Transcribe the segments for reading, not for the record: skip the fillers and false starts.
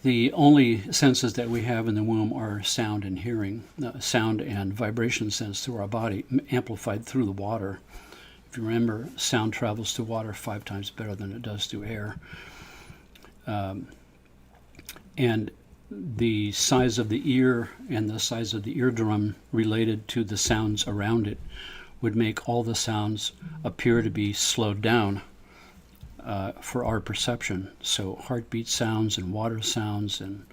The only senses that we have in the womb are sound and hearing, sound and vibration sense through our body, amplified through the water. If you remember, sound travels through water 5 times better than it does through air. And the size of the ear and the size of the eardrum related to the sounds around it would make all the sounds appear to be slowed down for our perception. So heartbeat sounds and water sounds and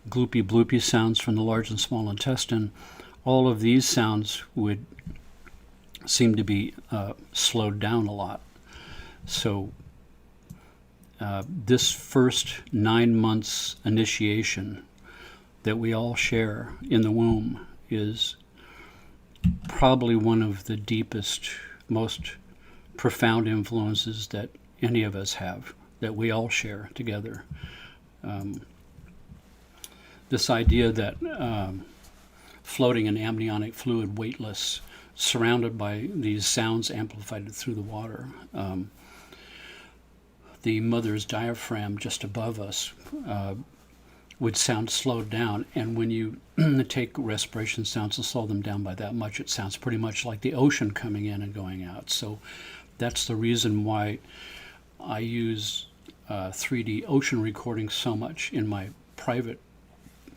gloopy bloopy sounds from the large and small intestine, all of these sounds would seem to be slowed down a lot. So this first 9 months initiation that we all share in the womb is probably one of the deepest, most profound influences that any of us have, that we all share together. This idea that floating in amniotic fluid, weightless, surrounded by these sounds amplified through the water. The mother's diaphragm just above us would sound slowed down, and when you take respiration sounds and slow them down by that much, it sounds pretty much like the ocean coming in and going out. So that's the reason why I use 3D ocean recording so much in my private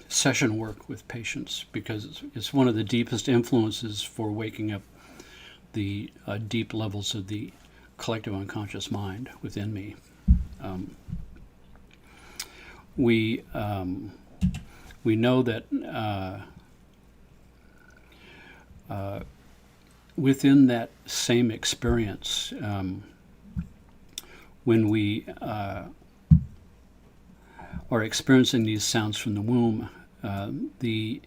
session work with patients, because it's one of the deepest influences for waking up the deep levels of the collective unconscious mind within me. We know that within that same experience, when we are experiencing these sounds from the womb, the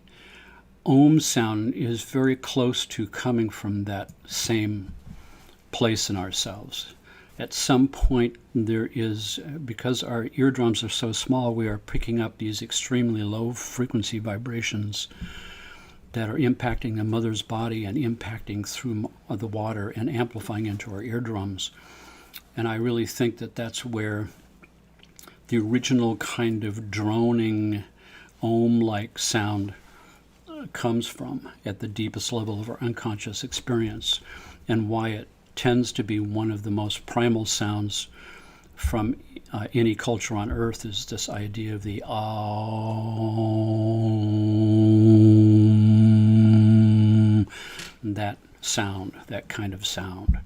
Om sound is very close to coming from that same place in ourselves. At some point there is, because our eardrums are so small, we are picking up these extremely low frequency vibrations that are impacting the mother's body and impacting through the water and amplifying into our eardrums. And I really think that that's where the original kind of droning Om-like sound comes from, at the deepest level of our unconscious experience, and why it tends to be one of the most primal sounds from any culture on earth, is this idea of the Om, that sound, that kind of sound.